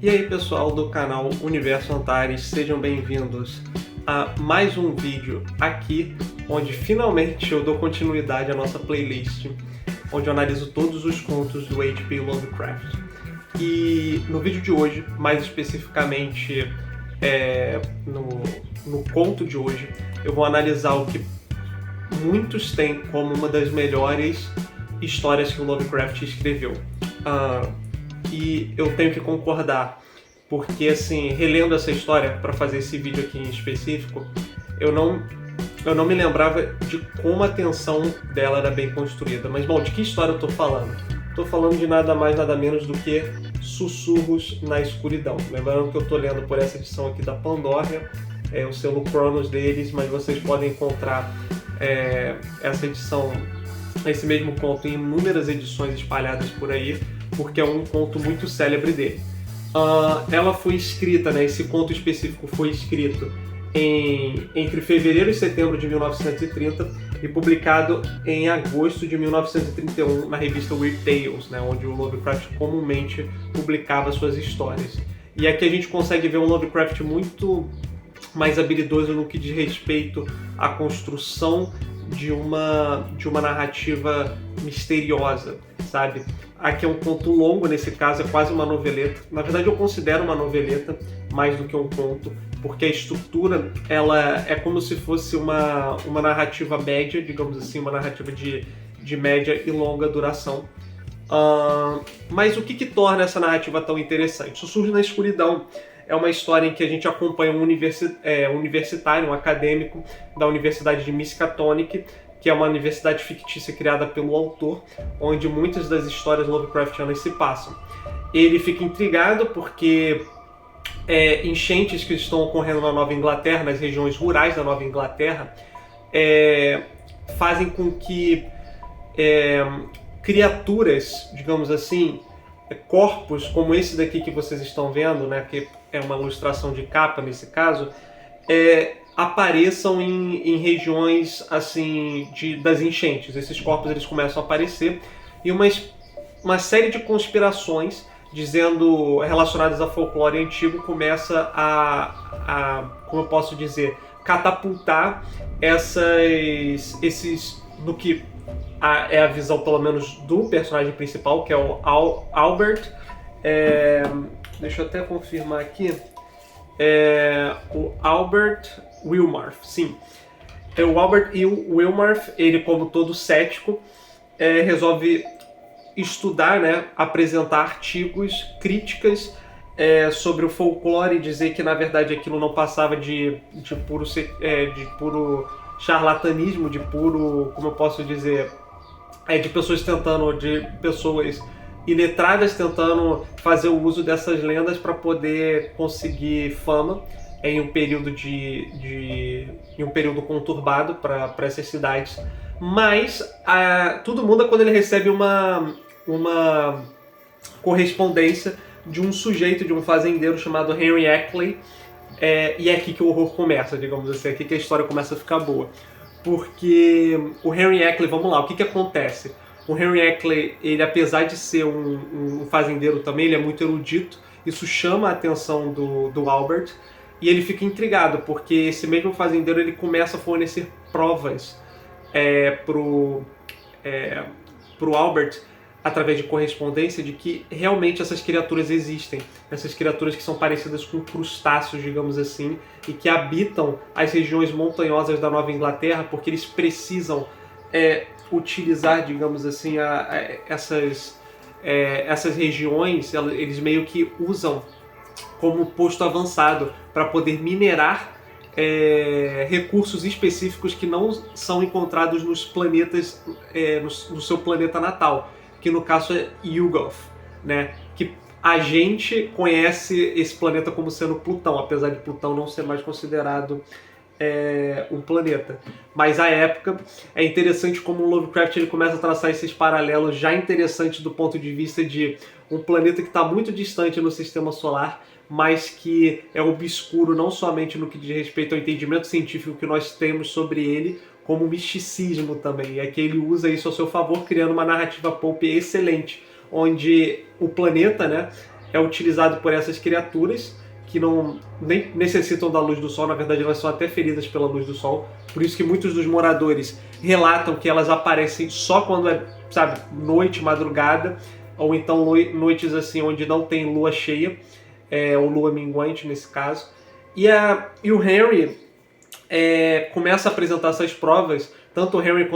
E aí pessoal do canal Universo Antares, sejam bem-vindos a mais um vídeo aqui, onde finalmente eu dou continuidade à nossa playlist, onde eu analiso todos os contos do H.P. Lovecraft. E no vídeo de hoje, mais especificamente no conto de hoje, eu vou analisar o que muitos têm como uma das melhores histórias que o Lovecraft escreveu. E eu tenho que concordar, porque assim, relendo essa história para fazer esse vídeo aqui em específico, eu não me lembrava de como a tensão dela era bem construída. Mas bom, de que história eu tô falando? Tô falando de nada mais, nada menos do que Sussurros na Escuridão. Lembrando que eu tô lendo por essa edição aqui da Pandora, o selo Cronos deles, mas vocês podem encontrar essa edição, esse mesmo conto em inúmeras edições espalhadas por aí, porque é um conto muito célebre dele. Ela foi escrita, esse conto específico foi escrito entre fevereiro e setembro de 1930 e publicado em agosto de 1931 na revista Weird Tales, onde o Lovecraft comumente publicava suas histórias. E aqui a gente consegue ver um Lovecraft muito mais habilidoso no que diz respeito à construção de uma narrativa misteriosa, sabe? Aqui é um conto longo, nesse caso é quase uma noveleta. Na verdade eu considero uma noveleta mais do que um conto, porque a estrutura ela é como se fosse uma narrativa média, digamos assim, uma narrativa de média e longa duração. Mas o que torna essa narrativa tão interessante? Sussurros na Escuridão é uma história em que a gente acompanha um universitário, um acadêmico da Universidade de Miskatonic, que é uma universidade fictícia criada pelo autor, onde muitas das histórias Lovecraftianas se passam. Ele fica intrigado porque enchentes que estão ocorrendo na Nova Inglaterra, nas regiões rurais da Nova Inglaterra, fazem com que criaturas, digamos assim, corpos como esse daqui que vocês estão vendo, que é uma ilustração de capa nesse caso, apareçam em regiões assim das enchentes. Esses corpos eles começam a aparecer e uma série de conspirações relacionadas a folclore antigo começa como eu posso dizer, catapultar esses no que é a visão pelo menos do personagem principal, que é o Albert. Deixa eu até confirmar aqui. O Albert Wilmarth, sim. O Albert Wilmarth, ele como todo cético, resolve estudar, apresentar artigos, críticas sobre o folclore e dizer que na verdade aquilo não passava de puro charlatanismo, de puro, como eu posso dizer, de pessoas iletradas tentando fazer o uso dessas lendas para poder conseguir fama em um período conturbado para essas cidades. Mas tudo muda quando ele recebe uma correspondência de um sujeito, de um fazendeiro chamado Henry Ackley, e é aqui que o horror começa, digamos assim, é aqui que a história começa a ficar boa. Porque o Henry Ackley, vamos lá, o que acontece? O Henry Ackley, ele apesar de ser um fazendeiro também, ele é muito erudito, isso chama a atenção do Albert, e ele fica intrigado, porque esse mesmo fazendeiro ele começa a fornecer provas pro Albert, através de correspondência, de que realmente essas criaturas existem. Essas criaturas que são parecidas com crustáceos, digamos assim, e que habitam as regiões montanhosas da Nova Inglaterra, porque eles precisam utilizar, digamos assim, essas regiões, eles meio que usam como posto avançado para poder minerar recursos específicos que não são encontrados nos planetas, no seu planeta natal, que no caso é Yuggoth, que a gente conhece esse planeta como sendo Plutão, apesar de Plutão não ser mais considerado um planeta. Mas à época é interessante como o Lovecraft ele começa a traçar esses paralelos já interessantes do ponto de vista de um planeta que está muito distante no sistema solar, mas que é obscuro não somente no que diz respeito ao entendimento científico que nós temos sobre ele, como misticismo também. E aqui ele usa isso a seu favor, criando uma narrativa pulp excelente, onde o planeta, é utilizado por essas criaturas que não nem necessitam da luz do sol, na verdade elas são até feridas pela luz do sol, por isso que muitos dos moradores relatam que elas aparecem só quando é, sabe, noite, madrugada, ou então noites assim onde não tem lua cheia, ou lua minguante nesse caso. E o Henry começa a apresentar essas provas, tanto o Henry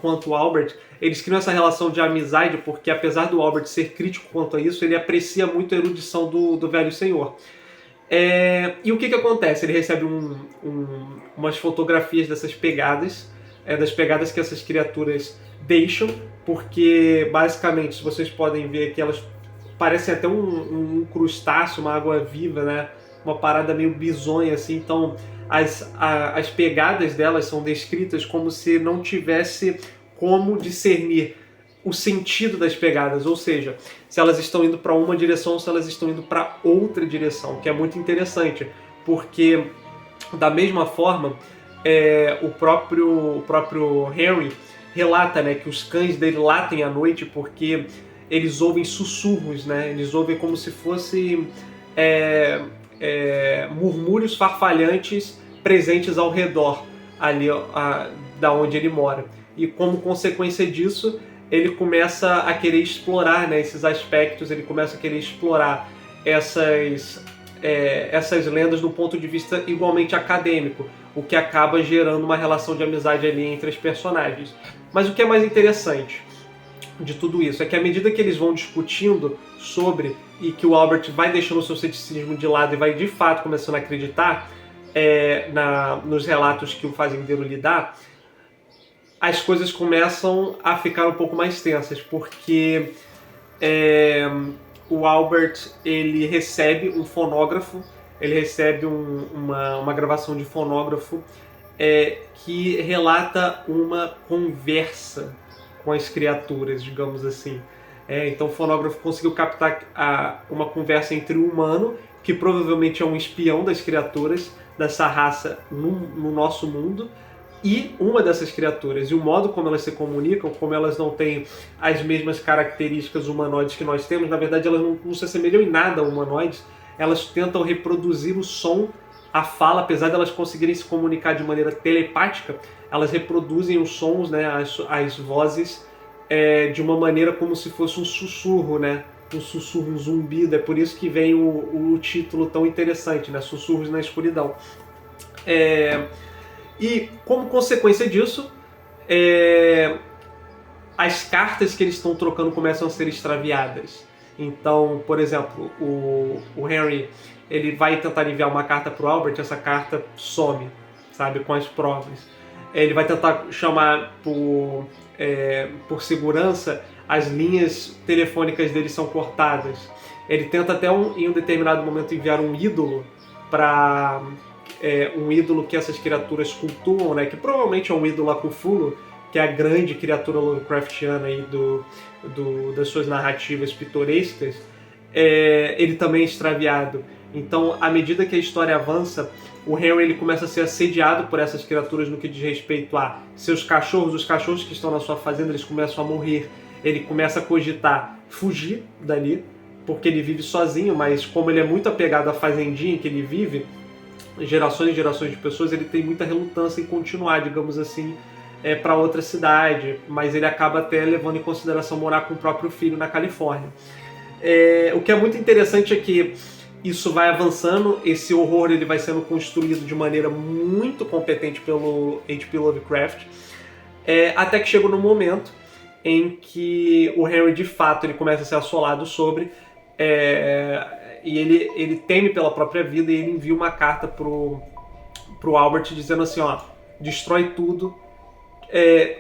quanto o Albert, eles criam essa relação de amizade, porque apesar do Albert ser crítico quanto a isso, ele aprecia muito a erudição do velho senhor. E o que acontece? Ele recebe umas fotografias dessas pegadas, das pegadas que essas criaturas deixam, porque basicamente, se vocês podem ver aqui, elas parecem até um crustáceo, uma água-viva, né? Uma parada meio bizonha assim. Então as pegadas delas são descritas como se não tivesse como discernir o sentido das pegadas, ou seja, se elas estão indo para uma direção ou se elas estão indo para outra direção, que é muito interessante, porque da mesma forma o próprio Henry relata, né, que os cães dele latem à noite porque eles ouvem sussurros, né? Eles ouvem como se fosse murmúrios farfalhantes presentes ao redor ali da onde ele mora. E como consequência disso, ele começa a querer explorar, né, esses aspectos, ele começa a querer explorar essas lendas do ponto de vista igualmente acadêmico, o que acaba gerando uma relação de amizade ali entre os personagens. Mas o que é mais interessante de tudo isso é que à medida que eles vão discutindo sobre, e que o Albert vai deixando o seu ceticismo de lado e vai de fato começando a acreditar nos relatos que o fazendeiro lhe dá, as coisas começam a ficar um pouco mais tensas, porque o Albert ele recebe um fonógrafo, ele recebe uma gravação de fonógrafo que relata uma conversa com as criaturas, digamos assim. Então o fonógrafo conseguiu captar uma conversa entre um humano, que provavelmente é um espião das criaturas dessa raça no nosso mundo, e uma dessas criaturas, e o modo como elas se comunicam, como elas não têm as mesmas características humanoides que nós temos, na verdade elas não se assemelham em nada a humanoides, elas tentam reproduzir o som, a fala, apesar de elas conseguirem se comunicar de maneira telepática, elas reproduzem os sons, né, as vozes, de uma maneira como se fosse um sussurro, né, um sussurro, um zumbido. É por isso que vem o título tão interessante, né, Sussurros na Escuridão. E como consequência disso, as cartas que eles estão trocando começam a ser extraviadas. Então, por exemplo, o Henry ele vai tentar enviar uma carta para o Albert, essa carta some, sabe, com as provas. Ele vai tentar chamar por segurança, as linhas telefônicas dele são cortadas. Ele tenta até em um determinado momento enviar um ídolo para um ídolo que essas criaturas cultuam, né, que provavelmente é um ídolo a Cthulhu, que é a grande criatura Lovecraftiana aí das suas narrativas pitorescas. Ele também é extraviado. Então, à medida que a história avança, o Henry ele começa a ser assediado por essas criaturas no que diz respeito a seus cachorros. Os cachorros que estão na sua fazenda, eles começam a morrer. Ele começa a cogitar fugir dali, porque ele vive sozinho, mas como ele é muito apegado à fazendinha em que ele vive, gerações e gerações de pessoas, ele tem muita relutância em continuar, digamos assim, para outra cidade, mas ele acaba até levando em consideração morar com o próprio filho na Califórnia. O que é muito interessante é que isso vai avançando, esse horror ele vai sendo construído de maneira muito competente pelo H.P. Lovecraft, até que chega no momento em que o Henry de fato ele começa a ser assolado sobre, e ele teme pela própria vida, e ele envia uma carta pro Albert dizendo assim, ó, destrói tudo,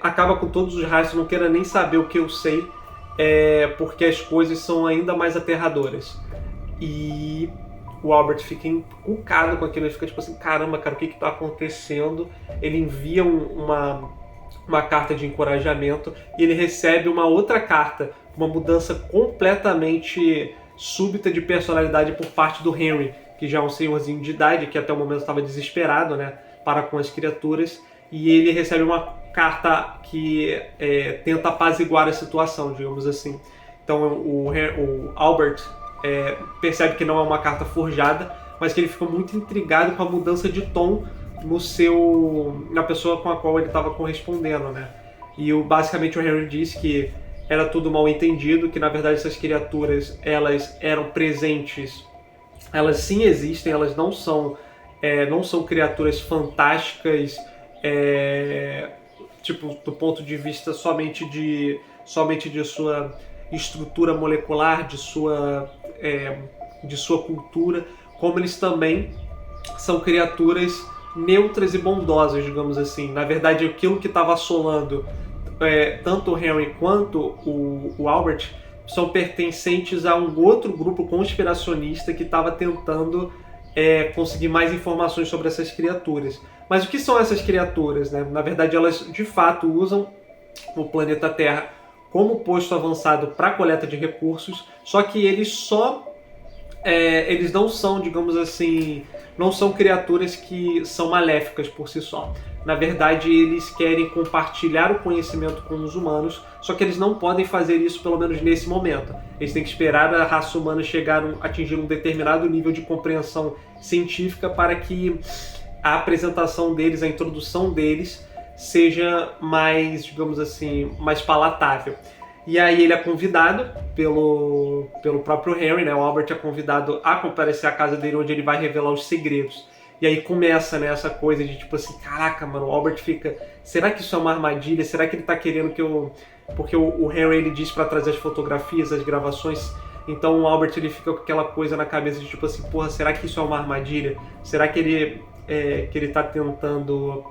acaba com todos os rastros, não queira nem saber o que eu sei, porque as coisas são ainda mais aterradoras. E o Albert fica encucado com aquilo, ele fica tipo assim, caramba, cara, o que tá acontecendo? Ele envia uma carta de encorajamento e ele recebe uma outra carta, uma mudança completamente súbita de personalidade por parte do Henry, que já é um senhorzinho de idade, que até o momento estava desesperado, né, para com as criaturas, e ele recebe uma carta que tenta apaziguar a situação, digamos assim. Então o Albert percebe que não é uma carta forjada, mas que ele ficou muito intrigado com a mudança de tom na pessoa com a qual ele estava correspondendo, né? E basicamente o Henry diz que era tudo mal entendido, que na verdade essas criaturas, elas eram presentes, elas sim existem, elas não são criaturas fantásticas, tipo, do ponto de vista somente de sua estrutura molecular, de sua cultura, como eles também são criaturas neutras e bondosas, digamos assim. Na verdade, aquilo que estava assolando tanto o Henry quanto o Albert são pertencentes a um outro grupo conspiracionista que estava tentando conseguir mais informações sobre essas criaturas. Mas o que são essas criaturas, né? Na verdade, elas de fato usam o planeta Terra como posto avançado para coleta de recursos, só que eles não são, digamos assim, não são criaturas que são maléficas por si só. Na verdade, eles querem compartilhar o conhecimento com os humanos, só que eles não podem fazer isso, pelo menos nesse momento. Eles têm que esperar a raça humana atingir um determinado nível de compreensão científica para que a apresentação deles, a introdução deles, seja mais, digamos assim, mais palatável. E aí ele é convidado pelo próprio Henry, né? O Albert é convidado a comparecer à casa dele, onde ele vai revelar os segredos. E aí começa, né, essa coisa de tipo assim, caraca, mano, o Albert fica, será que isso é uma armadilha? Será que ele tá querendo que eu... Porque o Henry, ele diz pra trazer as fotografias, as gravações, então o Albert, ele fica com aquela coisa na cabeça de tipo assim, porra, será que isso é uma armadilha? Será que ele tá tentando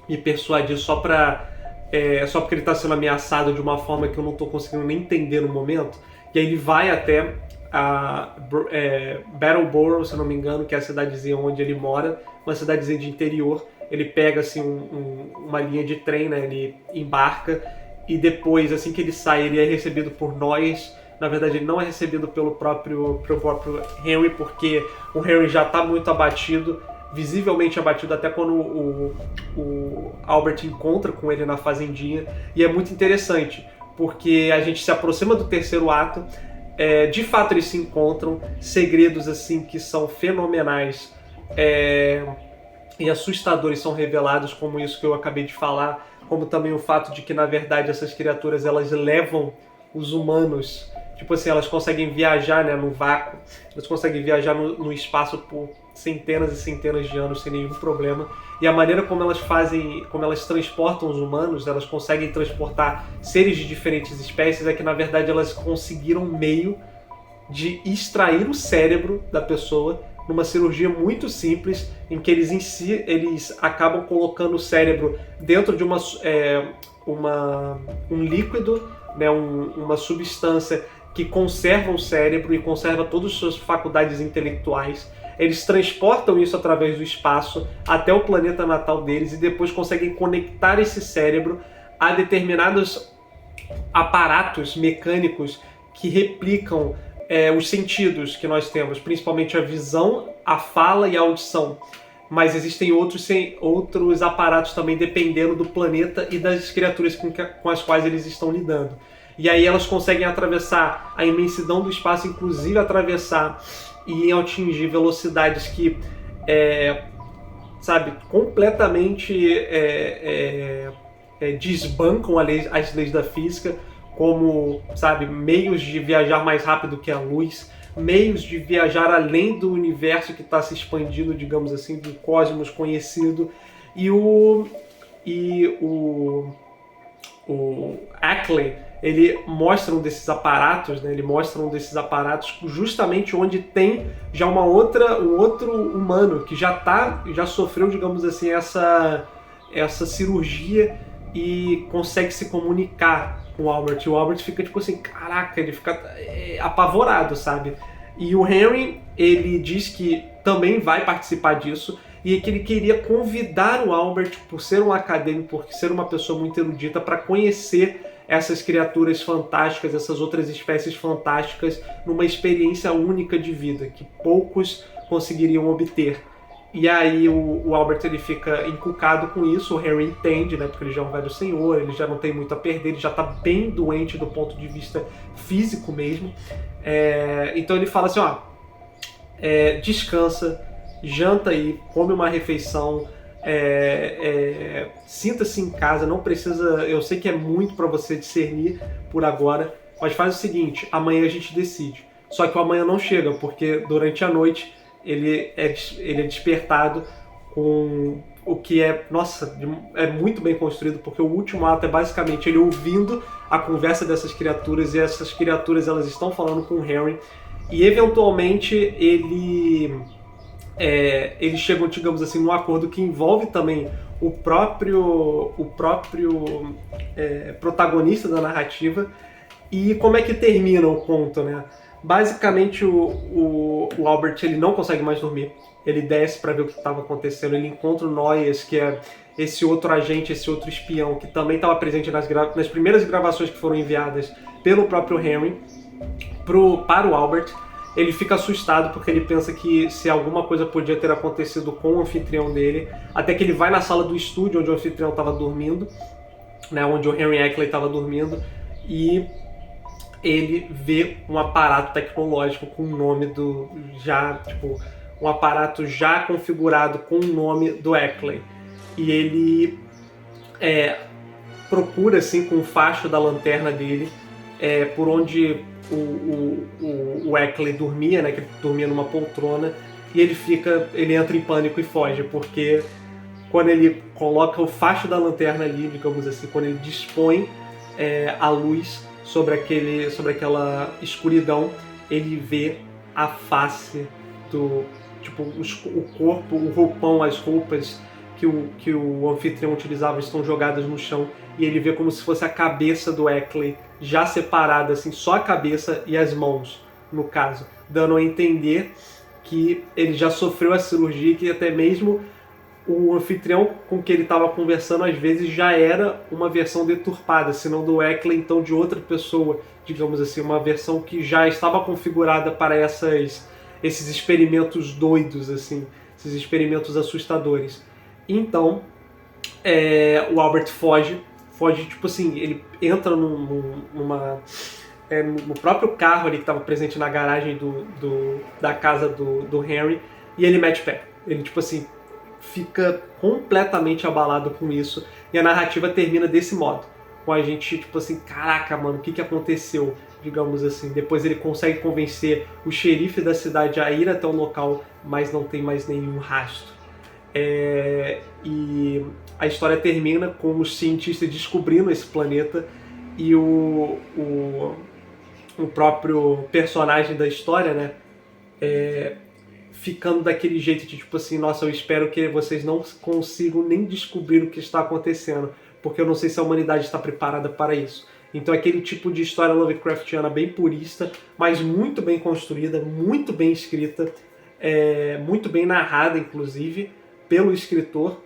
me persuadir só porque ele está sendo ameaçado de uma forma que eu não estou conseguindo nem entender no momento? E aí ele vai até Brattleboro, se não me engano, que é a cidadezinha onde ele mora, uma cidadezinha de interior. Ele pega assim uma linha de trem, né? Ele embarca e depois, assim que ele sai, ele é recebido por nós. Na verdade, ele não é recebido pelo próprio Henry, porque o Henry já está muito abatido, visivelmente abatido, até quando o Albert encontra com ele na fazendinha. E é muito interessante, porque a gente se aproxima do terceiro ato, de fato eles se encontram, segredos assim que são fenomenais e assustadores são revelados, como isso que eu acabei de falar, como também o fato de que na verdade essas criaturas, elas levam os humanos, tipo assim, elas conseguem viajar, né, no vácuo, elas conseguem viajar no espaço por centenas e centenas de anos sem nenhum problema. E a maneira como elas transportam os humanos, elas conseguem transportar seres de diferentes espécies, é que na verdade elas conseguiram um meio de extrair o cérebro da pessoa numa cirurgia muito simples, em que eles acabam colocando o cérebro dentro de um líquido, né, uma substância que conserva o cérebro e conserva todas as suas faculdades intelectuais. Eles transportam isso através do espaço até o planeta natal deles e depois conseguem conectar esse cérebro a determinados aparatos mecânicos que replicam os sentidos que nós temos, principalmente a visão, a fala e a audição. Mas existem outros aparatos também, dependendo do planeta e das criaturas com as quais eles estão lidando. E aí elas conseguem atravessar a imensidão do espaço, inclusive atravessar e atingir velocidades que, completamente desbancam as leis da física, como, meios de viajar mais rápido que a luz, meios de viajar além do universo que está se expandindo, digamos assim, do cosmos conhecido. E o Ackley, ele mostra um desses aparatos, né? Ele mostra um desses aparatos justamente onde tem já um outro humano que já sofreu, digamos assim, essa cirurgia e consegue se comunicar com o Albert. E o Albert fica tipo assim, caraca, ele fica apavorado, sabe? E o Henry, ele diz que também vai participar disso e que ele queria convidar o Albert, por ser um acadêmico, por ser uma pessoa muito erudita, para conhecer essas criaturas fantásticas, essas outras espécies fantásticas, numa experiência única de vida, que poucos conseguiriam obter. E aí o Albert ele fica encucado com isso, o Henry entende, né, porque ele já é um velho senhor, ele já não tem muito a perder, ele já tá bem doente do ponto de vista físico mesmo. Então ele fala assim, ó, descansa, janta aí, come uma refeição, sinta-se em casa, não precisa, eu sei que é muito para você discernir por agora, mas faz o seguinte, amanhã a gente decide. Só que o amanhã não chega, porque durante a noite ele é despertado com o que é muito bem construído, porque o último ato é basicamente ele ouvindo a conversa dessas criaturas, e essas criaturas elas estão falando com o Henry, e eventualmente eles chegam, digamos assim, num acordo que envolve também o próprio protagonista da narrativa. E como é que termina o conto, né? Basicamente o Albert ele não consegue mais dormir, ele desce para ver o que estava acontecendo, ele encontra o Noyes, que é esse outro agente, esse outro espião, que também estava presente nas primeiras gravações que foram enviadas pelo próprio Henry para o Albert. Ele fica assustado porque ele pensa que se alguma coisa podia ter acontecido com o anfitrião dele, até que ele vai na sala do estúdio onde o anfitrião estava dormindo, né, onde o Henry Ackley estava dormindo, e ele vê um aparato tecnológico com o nome um aparato já configurado com o nome do Ackley. E ele procura, assim, com o facho da lanterna dele, por onde o Ackley dormia, né, que ele dormia numa poltrona, e ele entra em pânico e foge, porque quando ele coloca o facho da lanterna ali, digamos assim, quando ele dispõe a luz sobre aquela escuridão, ele vê a face o corpo, o roupão, as roupas que o anfitrião utilizava estão jogadas no chão, e ele vê como se fosse a cabeça do Ackley já separada, assim, só a cabeça e as mãos, no caso, dando a entender que ele já sofreu a cirurgia, que até mesmo o anfitrião com que ele estava conversando às vezes já era uma versão deturpada, se não do Ackley, então de outra pessoa, digamos assim, uma versão que já estava configurada para esses experimentos doidos, assim, esses experimentos assustadores. Então, o Albert foge, tipo assim, ele entra no próprio carro ali que estava presente na garagem da casa do Henry, e ele mete pé. Ele, tipo assim, fica completamente abalado com isso, e a narrativa termina desse modo, com a gente, tipo assim, caraca, mano, o que aconteceu, digamos assim. Depois ele consegue convencer o xerife da cidade a ir até o local, mas não tem mais nenhum rastro. E a história termina com os cientistas descobrindo esse planeta, e o próprio personagem da história, né, ficando daquele jeito de tipo assim, nossa, eu espero que vocês não consigam nem descobrir o que está acontecendo, porque eu não sei se a humanidade está preparada para isso. Então aquele tipo de história Lovecraftiana bem purista, mas muito bem construída, muito bem escrita, muito bem narrada, inclusive, pelo escritor.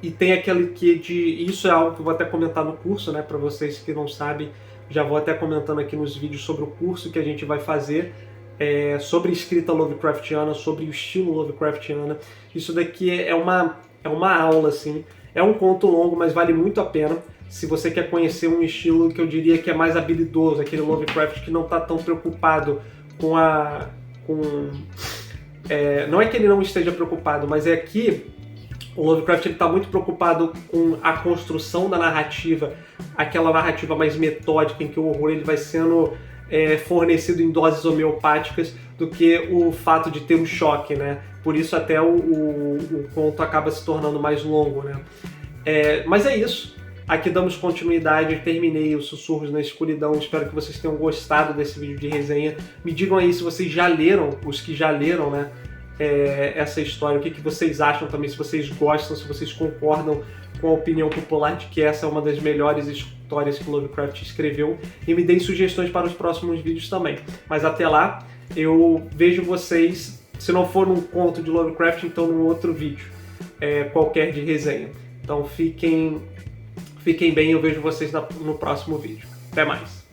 E tem aquele que isso é algo que eu vou até comentar no curso, né, para vocês que não sabem, já vou até comentando aqui nos vídeos sobre o curso que a gente vai fazer, sobre escrita Lovecraftiana, sobre o estilo Lovecraftiana. Isso daqui é uma aula, assim. É um conto longo, mas vale muito a pena se você quer conhecer um estilo que eu diria que é mais habilidoso, aquele Lovecraft que não está tão preocupado não é que ele não esteja preocupado, mas é que o Lovecraft está muito preocupado com a construção da narrativa, aquela narrativa mais metódica em que o horror ele vai sendo fornecido em doses homeopáticas, do que o fato de ter um choque, né? Por isso até o conto acaba se tornando mais longo, né? Mas é isso. Aqui damos continuidade, terminei os Sussurros na Escuridão. Espero que vocês tenham gostado desse vídeo de resenha. Me digam aí se vocês já leram, os que já leram, né, essa história, o que vocês acham também, se vocês gostam, se vocês concordam com a opinião popular de que essa é uma das melhores histórias que Lovecraft escreveu, e me deem sugestões para os próximos vídeos também. Mas até lá, eu vejo vocês, se não for num conto de Lovecraft, então num outro vídeo, qualquer de resenha. Então fiquem bem, eu vejo vocês no próximo vídeo. Até mais!